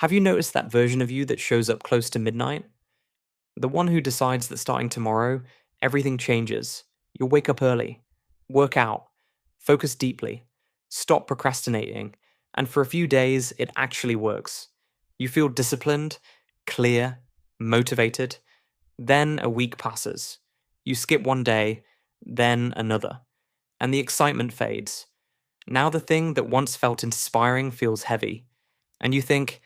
Have you noticed that version of you that shows up close to midnight? The one who decides that starting tomorrow, everything changes. You'll wake up early, work out, focus deeply, stop procrastinating, and for a few days, it actually works. You feel disciplined, clear, motivated. Then a week passes. You skip one day, then another, and the excitement fades. Now the thing that once felt inspiring feels heavy, and you think,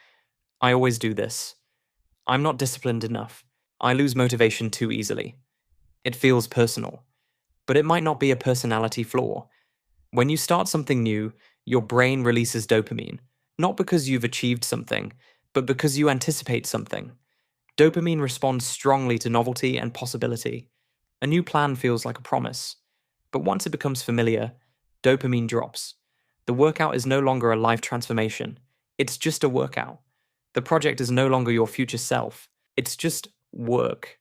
I always do this. I'm not disciplined enough. I lose motivation too easily. It feels personal, but it might not be a personality flaw. When you start something new, your brain releases dopamine, not because you've achieved something, but because you anticipate something. Dopamine responds strongly to novelty and possibility. A new plan feels like a promise. But once it becomes familiar, dopamine drops. The workout is no longer a life transformation. It's just a workout. The project is no longer your future self. It's just work.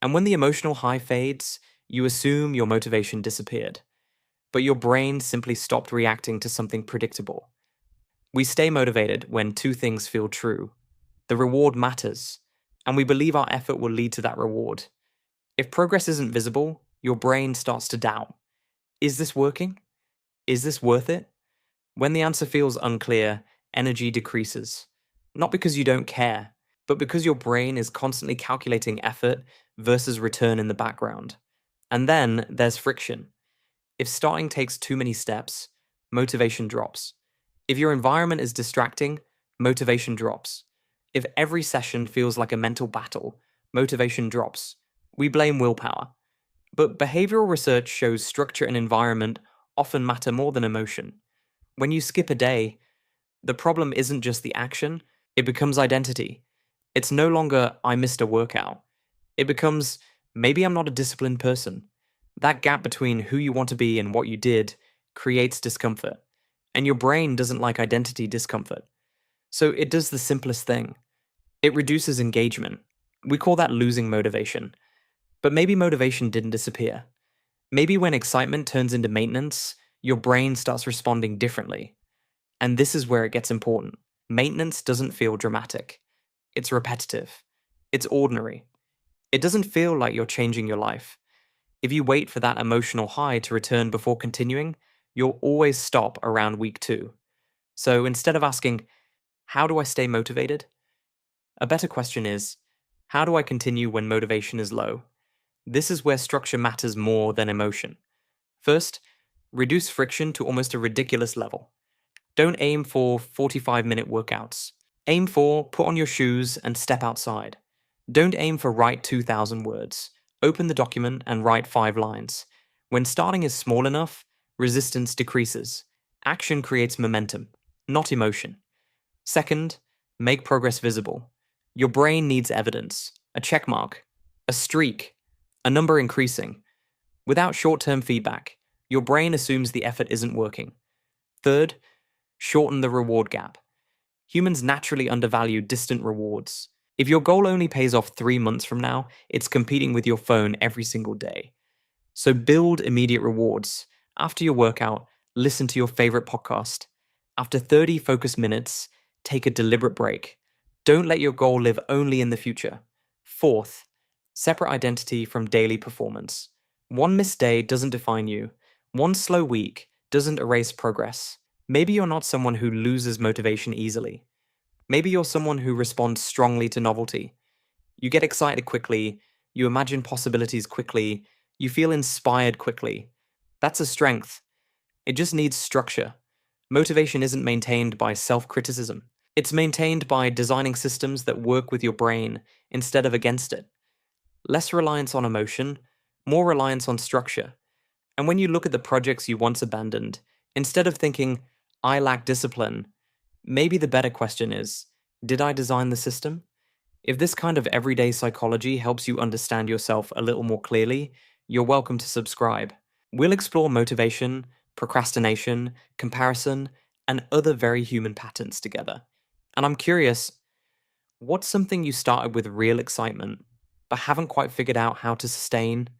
And when the emotional high fades, you assume your motivation disappeared. But your brain simply stopped reacting to something predictable. We stay motivated when two things feel true. The reward matters, and we believe our effort will lead to that reward. If progress isn't visible, your brain starts to doubt. Is this working? Is this worth it? When the answer feels unclear, energy decreases. Not because you don't care, but because your brain is constantly calculating effort versus return in the background. And then there's friction. If starting takes too many steps, motivation drops. If your environment is distracting, motivation drops. If every session feels like a mental battle, motivation drops. We blame willpower. But behavioral research shows structure and environment often matter more than emotion. When you skip a day, the problem isn't just the action, it becomes identity. It's no longer, I missed a workout. It becomes, maybe I'm not a disciplined person. That gap between who you want to be and what you did creates discomfort. And your brain doesn't like identity discomfort. So it does the simplest thing. It reduces engagement. We call that losing motivation. But maybe motivation didn't disappear. Maybe when excitement turns into maintenance, your brain starts responding differently. And this is where it gets important. Maintenance doesn't feel dramatic. It's repetitive. It's ordinary. It doesn't feel like you're changing your life. If you wait for that emotional high to return before continuing, you'll always stop around week 2. So instead of asking, how do I stay motivated? A better question is, how do I continue when motivation is low? This is where structure matters more than emotion. First, reduce friction to almost a ridiculous level. Don't aim for 45-minute workouts. Aim for put on your shoes and step outside. Don't aim for write 2,000 words. Open the document and write 5 lines. When starting is small enough, resistance decreases. Action creates momentum, not emotion. Second, make progress visible. Your brain needs evidence, a check mark, a streak, a number increasing. Without short-term feedback, your brain assumes the effort isn't working. Third, shorten the reward gap. Humans naturally undervalue distant rewards. If your goal only pays off 3 months from now, it's competing with your phone every single day. So build immediate rewards. After your workout, listen to your favorite podcast. After 30 focused minutes, take a deliberate break. Don't let your goal live only in the future. Fourth, separate identity from daily performance. One missed day doesn't define you. One slow week doesn't erase progress. Maybe you're not someone who loses motivation easily. Maybe you're someone who responds strongly to novelty. You get excited quickly, you imagine possibilities quickly, you feel inspired quickly. That's a strength. It just needs structure. Motivation isn't maintained by self-criticism. It's maintained by designing systems that work with your brain instead of against it. Less reliance on emotion, more reliance on structure. And when you look at the projects you once abandoned, instead of thinking, I lack discipline, maybe the better question is, did I design the system? If this kind of everyday psychology helps you understand yourself a little more clearly, you're welcome to subscribe. We'll explore motivation, procrastination, comparison, and other very human patterns together. And I'm curious, what's something you started with real excitement, but haven't quite figured out how to sustain?